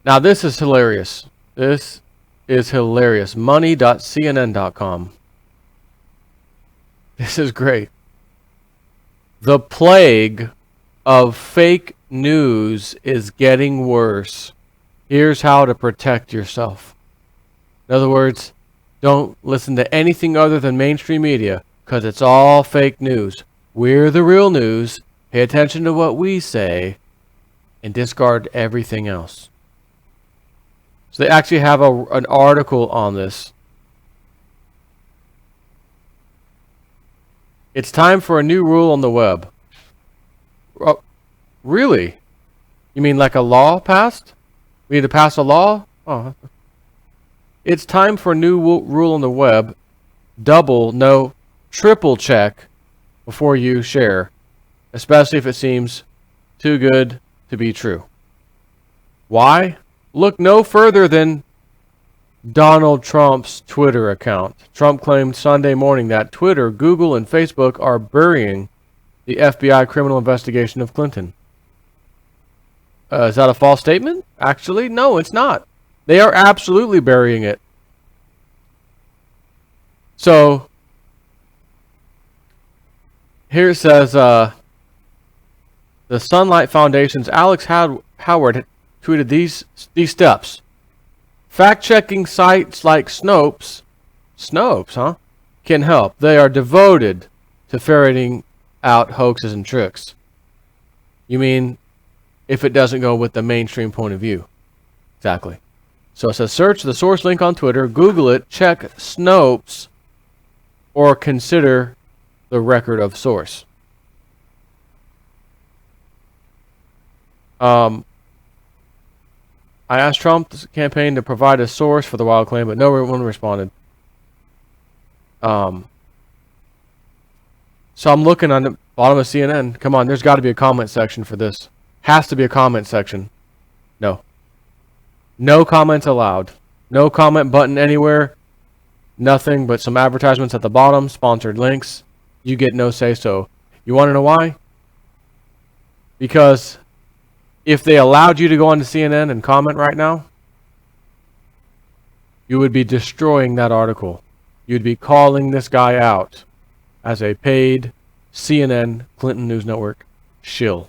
Now this is hilarious. This is hilarious. Money.cnn.com. This is great. The plague of fake news is getting worse. Here's how to protect yourself. In other words, don't listen to anything other than mainstream media, because it's all fake news. We're the real news. Pay attention to what we say and discard everything else. So they actually have an article on this. It's time for a new rule on the web. Oh, really? You mean like a law passed? We need to pass a law? Oh. It's time for a new rule on the web. Double, no, triple check before you share, especially if it seems too good to be true. Why? Look no further than Donald Trump's Twitter account. Trump claimed Sunday morning that Twitter, Google, and Facebook are burying the FBI criminal investigation of Clinton. Is that a false statement? Actually, no, it's not. They are absolutely burying it. So, here it says, the Sunlight Foundation's Alex Howard tweeted these steps. Fact-checking sites like Snopes, can help. They are devoted to ferreting out hoaxes and tricks. You mean if it doesn't go with the mainstream point of view? Exactly. So it says search the source link on Twitter, Google it, check Snopes, or consider the record of source. I asked Trump's campaign to provide a source for the wild claim, but no one responded. So I'm looking on the bottom of CNN. Come on, there's got to be a comment section for this. Has to be a comment section. No. No comments allowed. No comment button anywhere. Nothing but some advertisements at the bottom, sponsored links. You get no say-so. You want to know why? Because if they allowed you to go onto CNN and comment right now, you would be destroying that article. You'd be calling this guy out as a paid CNN, Clinton News Network shill.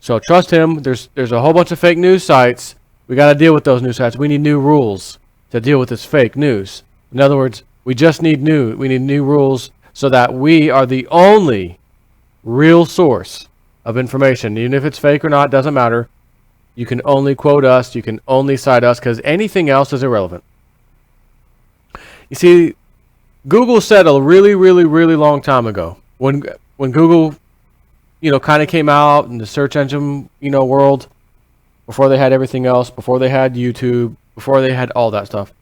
So trust him. There's a whole bunch of fake news sites. We got to deal with those news sites. We need new rules to deal with this fake news. In other words, we need new rules so that we are the only real source of information. Even if it's fake or not, doesn't matter. You can only quote us. You can only cite us, because anything else is irrelevant. You see, Google said a really, really, really long time ago, when Google, kind of came out in the search engine, world, before they had everything else, before they had YouTube, before they had all that stuff.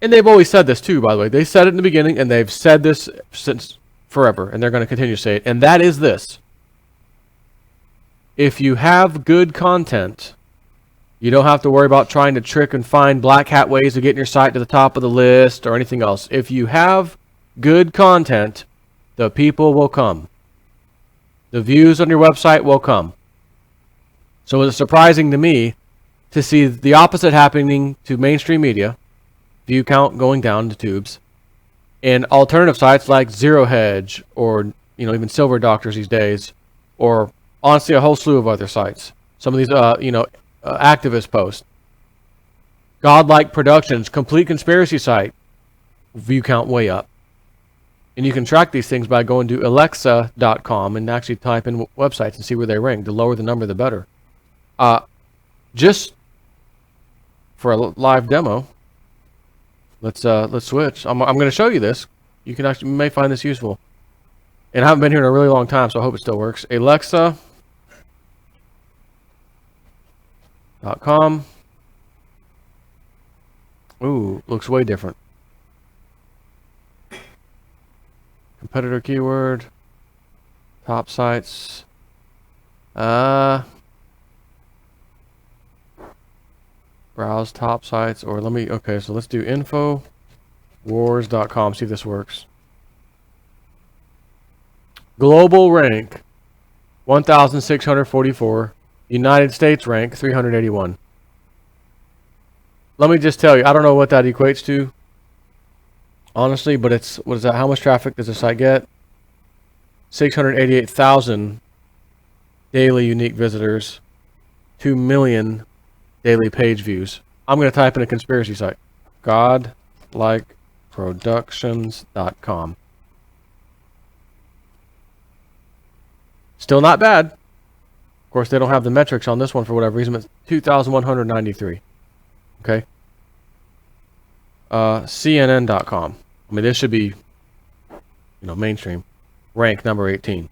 And they've always said this too, by the way. They said it in the beginning, and they've said this since forever, and they're going to continue to say it. And that is this. If you have good content, you don't have to worry about trying to trick and find black hat ways of getting your site to the top of the list or anything else. If you have good content, the people will come. The views on your website will come. So it's surprising to me to see the opposite happening to mainstream media, view count going down to tubes, and alternative sites like Zero Hedge or even Silver Doctors these days, or honestly a whole slew of other sites. Some of these activist posts. Godlike Productions, complete conspiracy site, view count way up. And you can track these things by going to Alexa.com and actually type in websites and see where they rank. The lower the number, the better. Just for a live demo, let's switch. I'm going to show you this. You may find this useful. And I haven't been here in a really long time, so I hope it still works. Alexa.com. Ooh, looks way different. Competitor keyword. Top sites. Browse top sites, or okay, so let's do infowars.com, see if this works. Global rank, 1,644. United States rank 381. Let me just tell you, I don't know what that equates to, honestly, but it's, what is that? How much traffic does the site get? 688,000 daily unique visitors, 2 million daily page views. I'm going to type in a conspiracy site. Godlikeproductions.com. Still not bad. Of course, they don't have the metrics on this one for whatever reason. It's 2,193. Okay. CNN.com. I mean, this should be, mainstream. Rank number 18.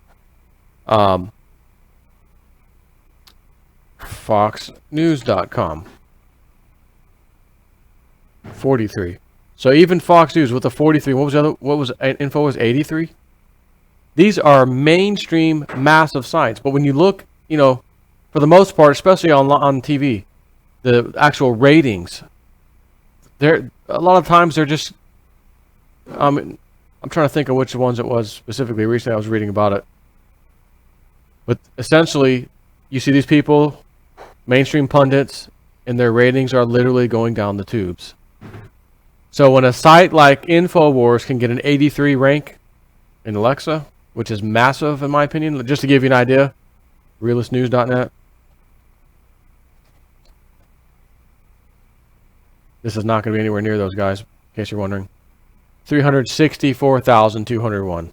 FoxNews.com. 43. So even Fox News with a 43. What was info was 83? These are mainstream massive sites. But when you look, for the most part, especially on TV, the actual ratings, a lot of times they're just I'm trying to think of which ones it was specifically. Recently I was reading about it. But essentially, you see these people, mainstream pundits, and their ratings are literally going down the tubes. So when a site like InfoWars can get an 83 rank in Alexa, which is massive in my opinion, just to give you an idea, realistnews.net. This is not going to be anywhere near those guys, in case you're wondering. 364,201.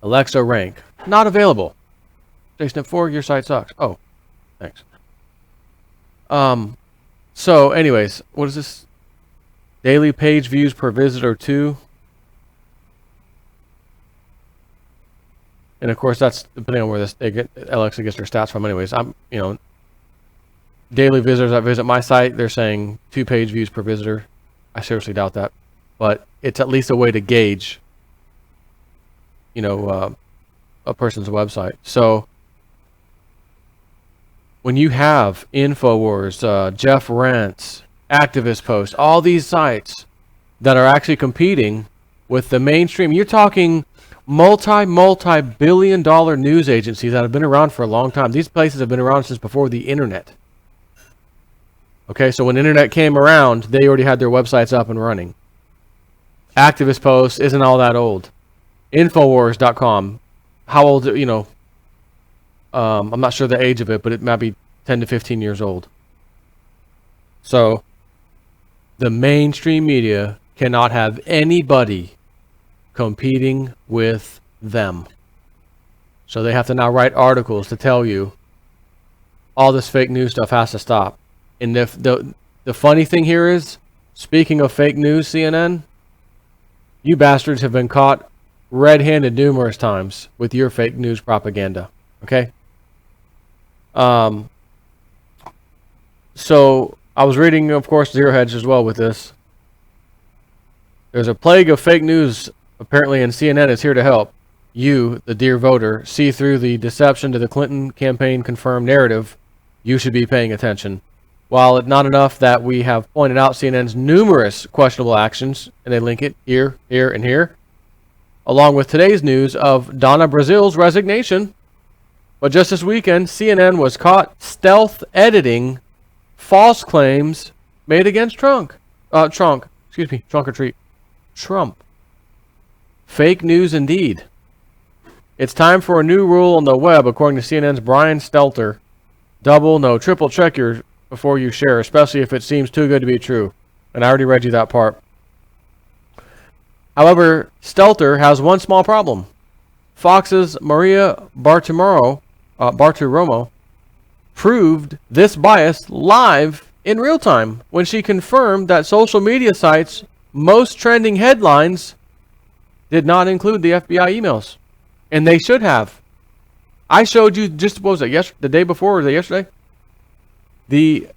Alexa rank. Not available. Jason at 4, your site sucks. Oh, thanks. So anyways, what is this? Daily page views per visitor 2. And of course that's depending on where Alexa gets their stats from anyways. Daily visitors that visit my site, they're saying 2 page views per visitor. I seriously doubt that. But it's at least a way to gauge, a person's website. So when you have InfoWars, Jeff Rent's, Activist Post, all these sites that are actually competing with the mainstream, you're talking multi-billion dollar news agencies that have been around for a long time. These places have been around since before the internet. Okay, so when the internet came around, they already had their websites up and running. Activist Post isn't all that old. Infowars.com, how old, I'm not sure the age of it, but it might be 10 to 15 years old. So the mainstream media cannot have anybody competing with them. So they have to now write articles to tell you all this fake news stuff has to stop. And the funny thing here is, speaking of fake news, CNN, you bastards have been caught red-handed numerous times with your fake news propaganda. Okay? So I was reading, of course, Zero Hedge as well with this. There's a plague of fake news, apparently, and CNN is here to help you, the dear voter, see through the deception to the Clinton campaign confirmed narrative. You should be paying attention. While it's not enough that we have pointed out CNN's numerous questionable actions, and they link it here, here, and here, along with today's news of Donna Brazil's resignation. But just this weekend, CNN was caught stealth editing false claims made against Trump. Trump. Fake news indeed. It's time for a new rule on the web, according to CNN's Brian Stelter. Double, no, triple check before you share, especially if it seems too good to be true. And I already read you that part. However, Stelter has one small problem. Fox's Maria Bartiromo proved this bias live in real time when she confirmed that social media sites' most trending headlines did not include the FBI emails. And they should have. I showed you just, what was it, the day before, or was it yesterday? I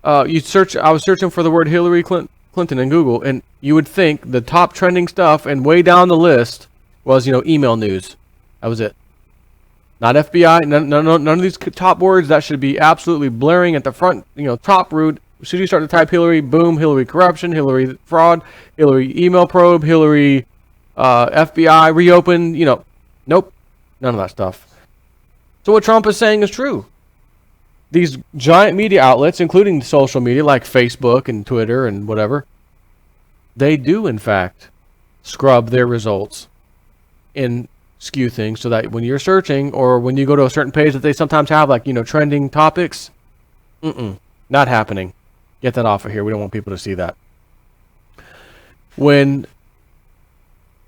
was searching for the word Hillary Clinton in Google, and you would think the top trending stuff and way down the list was, email news. That was it. Not FBI, none of these top words that should be absolutely blaring at the front, top root. As soon as you start to type Hillary, boom, Hillary corruption, Hillary fraud, Hillary email probe, Hillary FBI reopen, nope, none of that stuff. So what Trump is saying is true. these giant media outlets, including social media like Facebook and Twitter and whatever, they do in fact scrub their results and skew things so that when you're searching or when you go to a certain page that they sometimes have, like, trending topics, not happening. Get that off of here. We don't want people to see that. When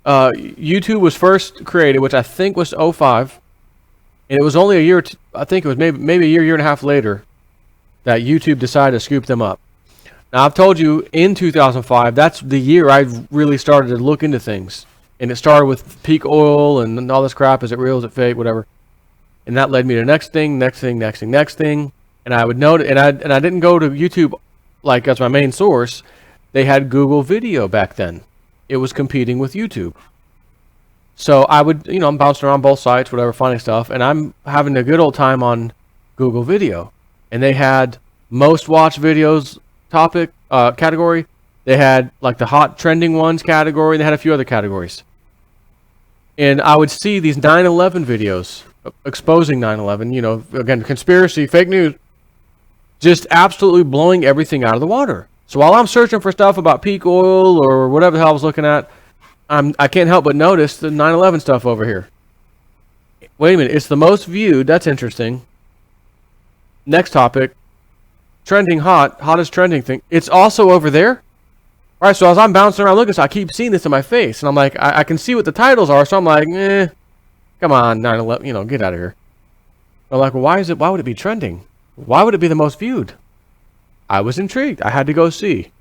YouTube was first created, which I think was 2005, and it was only a year, I think it was maybe a year and a half later, that YouTube decided to scoop them up. Now, I've told you in 2005, that's the year I really started to look into things. And it started with peak oil and all this crap. Is it real? Is it fake? Whatever. And that led me to next thing. And I would note, and I didn't go to YouTube like as my main source. They had Google Video back then. It was competing with YouTube. So I would, I'm bouncing around both sites, whatever, finding stuff, and I'm having a good old time on Google Video. And they had most watched videos topic category. They had like the hot trending ones category. They had a few other categories. And I would see these 9/11 videos exposing 9/11, again, conspiracy, fake news, just absolutely blowing everything out of the water. So while I'm searching for stuff about peak oil or whatever the hell I was looking at, I can't help but notice the 9/11 stuff over here. Wait a minute, it's the most viewed. That's interesting. Next topic, trending hottest trending thing. It's also over there. All right, so as I'm bouncing around looking, so I keep seeing this in my face, and I'm like, I can see what the titles are, so I'm like, come on, 9/11, get out of here. I'm like, well, why would it be trending? Why would it be the most viewed? I was intrigued. I had to go see.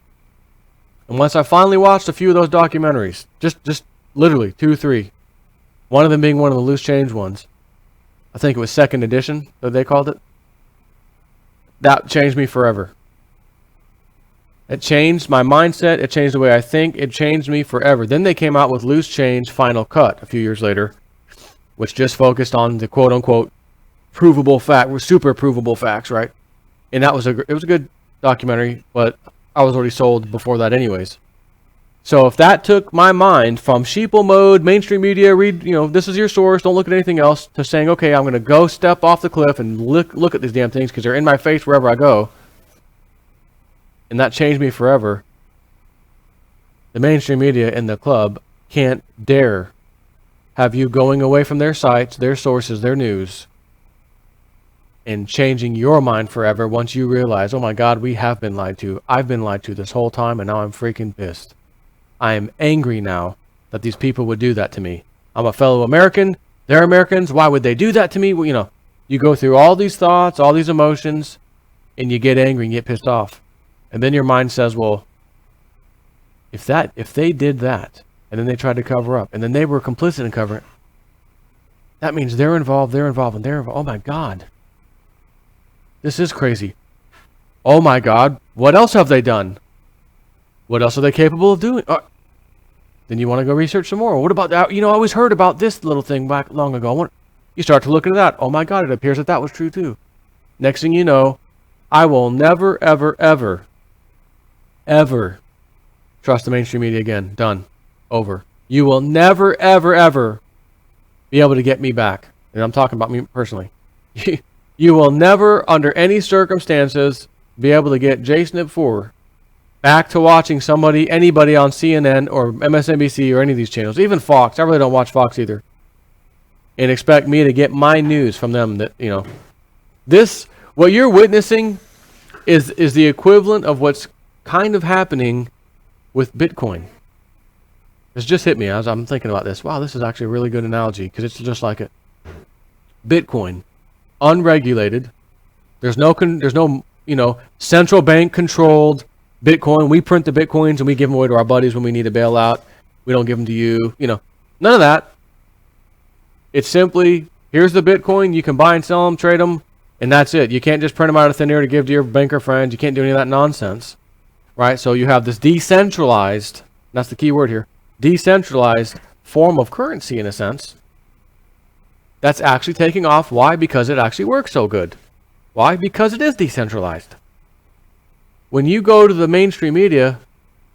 And once I finally watched a few of those documentaries, just literally 2, 3, one of them being one of the loose change ones. I think it was second edition that they called it. That changed me forever. It changed my mindset. It changed the way I think. It changed me forever. Then they came out with Loose Change Final Cut a few years later, which just focused on the quote-unquote provable fact, super provable facts, right? And it was a good documentary, but I was already sold before that anyways. So if that took my mind from sheeple mode, mainstream media, read, this is your source, don't look at anything else, to saying, okay, I'm going to go step off the cliff and look at these damn things because they're in my face wherever I go. And that changed me forever. The mainstream media and the club can't dare have you going away from their sites, their sources, their news, and changing your mind forever once you realize, oh my God, we have been lied to. I've been lied to this whole time, and now I'm freaking pissed. I am angry now that these people would do that to me. I'm a fellow American. They're Americans. Why would they do that to me? Well, you go through all these thoughts, all these emotions, and you get angry and get pissed off. And then your mind says, well, if they did that, and then they tried to cover up, and then they were complicit in covering it, that means they're involved, and they're involved. Oh my God. This is crazy. Oh my God. What else have they done? What else are they capable of doing? Then you want to go research some more. What about that? I always heard about this little thing back long ago. You start to look into that. Oh my God, it appears that was true too. Next thing you know, I will never, ever, ever, ever trust the mainstream media again. Done. Over. You will never, ever, ever be able to get me back. And I'm talking about me personally. You will never, under any circumstances, be able to get JSNIP4 back to watching anybody on CNN or MSNBC or any of these channels, even Fox. I really don't watch Fox either. And expect me to get my news from them. What you're witnessing is the equivalent of what's kind of happening with Bitcoin. It's just hit me as I'm thinking about this. Wow, this is actually a really good analogy because it's just like it. Bitcoin, unregulated. There's no central bank controlled Bitcoin. We print the Bitcoins and we give them away to our buddies when we need a bailout. We don't give them to you. None of that. It's simply, here's the Bitcoin. You can buy and sell them, trade them, and that's it. You can't just print them out of thin air to give to your banker friends. You can't do any of that nonsense, right? So you have this decentralized, that's the key word here, decentralized form of currency in a sense. That's actually taking off. Why? Because it actually works so good. Why? Because it is decentralized. When you go to the mainstream media,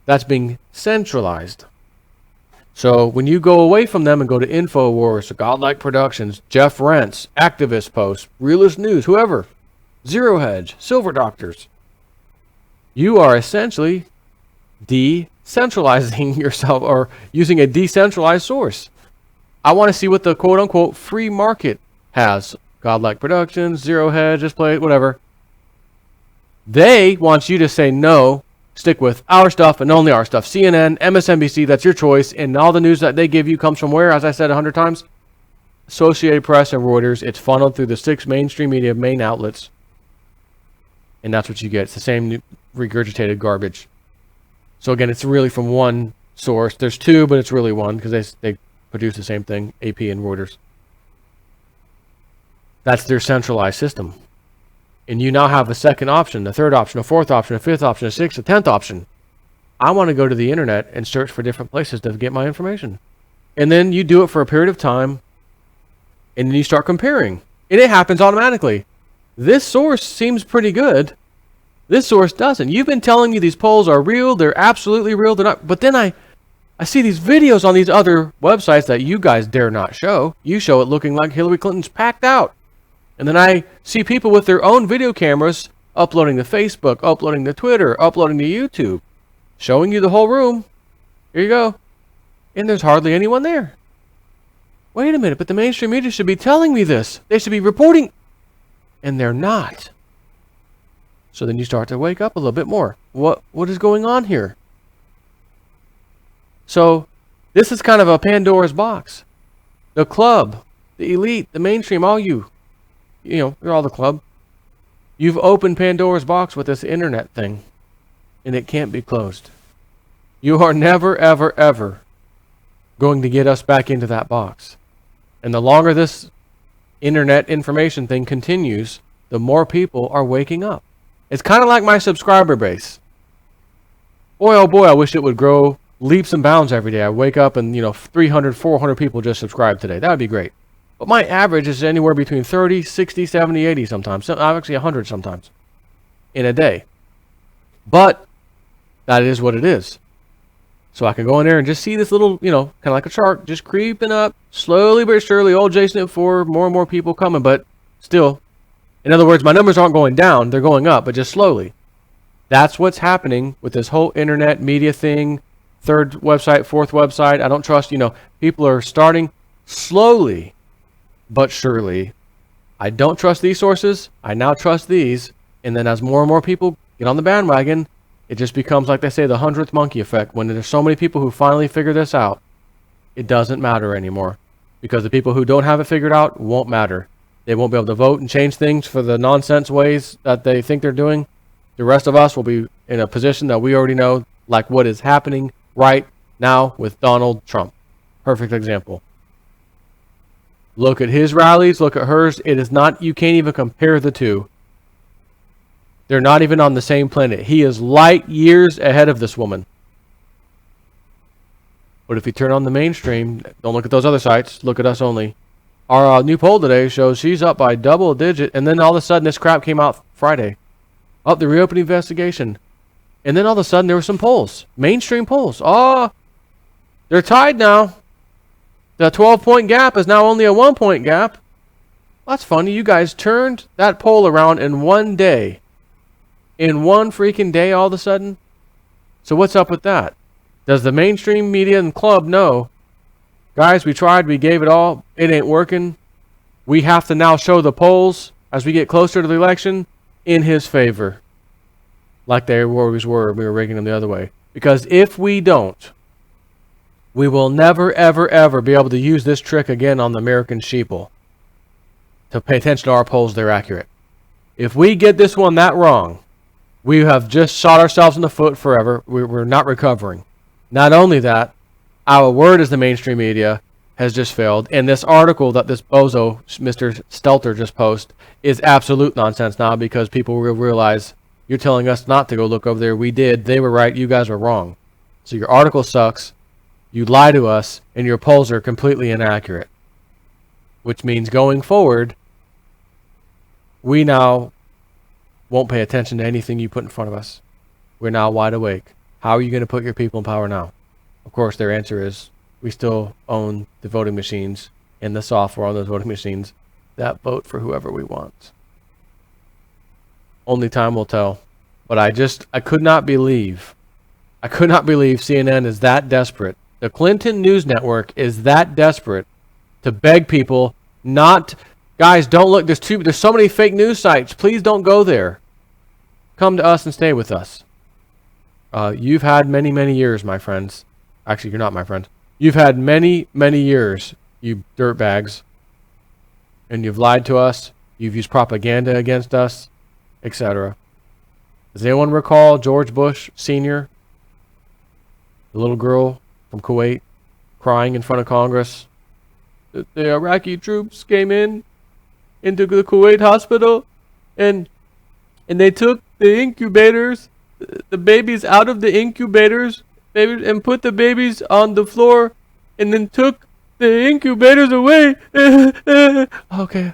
that's being centralized. So when you go away from them and go to InfoWars, Godlike Productions, Jeff Rent's, Activist Post, Realist News, whoever, Zero Hedge, Silver Doctors. You are essentially decentralizing yourself or using a decentralized source. I want to see what the quote-unquote free market has. Godlike Productions, Zero Hedge, Just Play It, whatever. They want you to say no, stick with our stuff and only our stuff. CNN, MSNBC, that's your choice. And all the news that they give you comes from where, as I said 100 times? Associated Press and Reuters. It's funneled through the 6 mainstream media main outlets. And that's what you get. It's the same regurgitated garbage. So again, it's really from one source. There's 2, but it's really one because they produce the same thing, AP and Reuters. That's their centralized system. And you now have a second option, a third option, a fourth option, a fifth option, a sixth, a 10th option. I want to go to the internet and search for different places to get my information. And then you do it for a period of time, and then you start comparing. And it happens automatically. This source seems pretty good. This source doesn't. You've been telling me these polls are real, they're absolutely real, they're not. But then I see these videos on these other websites that you guys dare not show. You show it looking like Hillary Clinton's packed out. And then I see people with their own video cameras uploading to Facebook, uploading to Twitter, uploading to YouTube, showing you the whole room. Here you go. And there's hardly anyone there. Wait a minute, but the mainstream media should be telling me this. They should be reporting. And they're not. So then you start to wake up a little bit more. What is going on here? So this is kind of a Pandora's box. The club, the elite, the mainstream, all you know, you're all the club. You've opened Pandora's box with this internet thing, and it can't be closed. You are never, ever, ever going to get us back into that box. And the longer this internet information thing continues, the more people are waking up. It's kind of like my subscriber base. Boy, oh boy, I wish it would grow leaps and bounds every day. I wake up and, 300, 400 people just subscribe today. That would be great. But my average is anywhere between 30, 60, 70, 80 sometimes. Actually 100 sometimes in a day. But that is what it is. So I can go in there and just see this little, kind of like a shark, just creeping up slowly but surely. Old Jason at 4, more and more people coming, but still. In other words, my numbers aren't going down. They're going up, but just slowly. That's what's happening with this whole internet media thing. Third website, fourth website. I don't trust, people are starting slowly but surely. I don't trust these sources. I now trust these. And then as more and more people get on the bandwagon, it just becomes, like they say, the 100th monkey effect. When there's so many people who finally figure this out, it doesn't matter anymore. Because the people who don't have it figured out won't matter. They won't be able to vote and change things for the nonsense ways that they think they're doing. The rest of us will be in a position that we already know, like what is happening right now with Donald Trump. Perfect example. Look at his rallies, look at hers. It is not, you can't even compare the two. They're not even on the same planet. He is light years ahead of this woman. But if you turn on the mainstream, don't look at those other sites, look at us only. Our new poll today shows she's up by double digit, and then all of a sudden this crap came out Friday. The reopening investigation. And then all of a sudden there were some polls, mainstream polls. They're tied now. The 12-point gap is now only a 1-point gap. That's funny. You guys turned that poll around in one day. In one freaking day all of a sudden. So what's up with that? Does the mainstream media and club know, guys, we tried, we gave it all, it ain't working. We have to now show the polls as we get closer to the election in his favor. Like they always were. We were rigging them the other way. Because if we don't, we will never, ever, ever be able to use this trick again on the American sheeple. To pay attention to our polls, they're accurate. If we get this one that wrong, we have just shot ourselves in the foot forever. We're not recovering. Not only that, our word as the mainstream media has just failed. And this article that this bozo, Mr. Stelter, just posted is absolute nonsense now because people will realize you're telling us not to go look over there. We did. They were right. You guys were wrong. So your article sucks. You lie to us, and your polls are completely inaccurate. Which means going forward, we now won't pay attention to anything you put in front of us. We're now wide awake. How are you going to put your people in power now? Of course, their answer is, we still own the voting machines and the software on those voting machines that vote for whoever we want. Only time will tell. But I could not believe CNN is that desperate. The Clinton News Network is that desperate to beg people not, guys, don't look, there's so many fake news sites. Please don't go there. Come to us and stay with us. You've had many, many years, my friends. Actually, you're not my friends. You've had many, many years, you dirtbags. And you've lied to us. You've used propaganda against us, etc. Does anyone recall George Bush Sr., the little girl from Kuwait, crying in front of Congress? The Iraqi troops came into the Kuwait hospital, and they took the incubators, the babies out of the incubators, and put the babies on the floor, and then took the incubators away. Okay.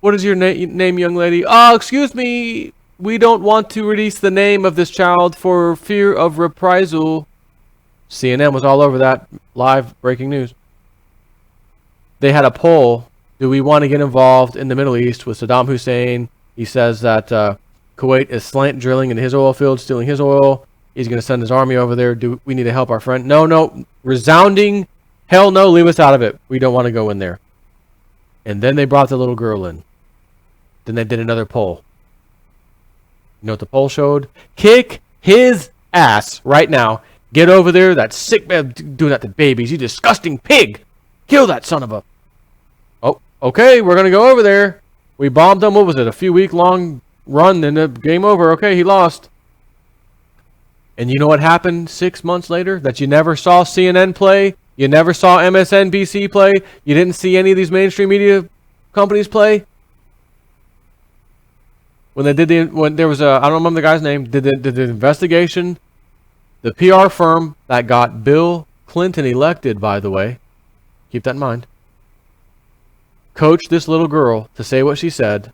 What is your name, young lady? Oh, excuse me. We don't want to release the name of this child for fear of reprisal. CNN was all over that. Live breaking news. They had a poll. Do we want to get involved in the Middle East with Saddam Hussein? He says that Kuwait is slant drilling in his oil field, stealing his oil. He's going to send his army over there. Do we need to help our friend? No. Resounding hell no. Leave us out of it. We don't want to go in there. And then they brought the little girl in. Then they did another poll. You know what the poll showed? Kick his ass right now. Get over there. That sick man doing that to babies. You disgusting pig. Kill that son of a... Oh, okay. We're going to go over there. We bombed him. What was it? A few week long run. Then the game over. Okay, he lost. And you know what happened 6 months later? That you never saw CNN play. You never saw MSNBC play. You didn't see any of these mainstream media companies play. When there was I don't remember the guy's name, did the investigation, the PR firm that got Bill Clinton elected, by the way, keep that in mind, coached this little girl to say what she said.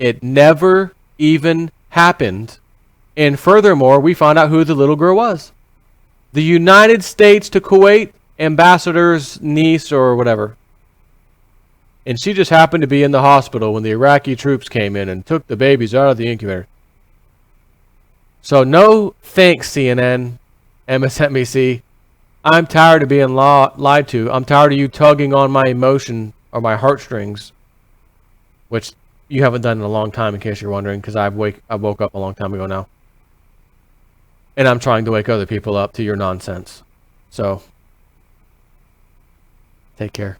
It never even happened. And furthermore, we found out who the little girl was. The United States to Kuwait ambassador's niece or whatever. And she just happened to be in the hospital when the Iraqi troops came in and took the babies out of the incubator. So no thanks, CNN, MSNBC. I'm tired of being lied to. I'm tired of you tugging on my emotion or my heartstrings, which you haven't done in a long time, in case you're wondering, because I woke up a long time ago now. And I'm trying to wake other people up to your nonsense. So, take care.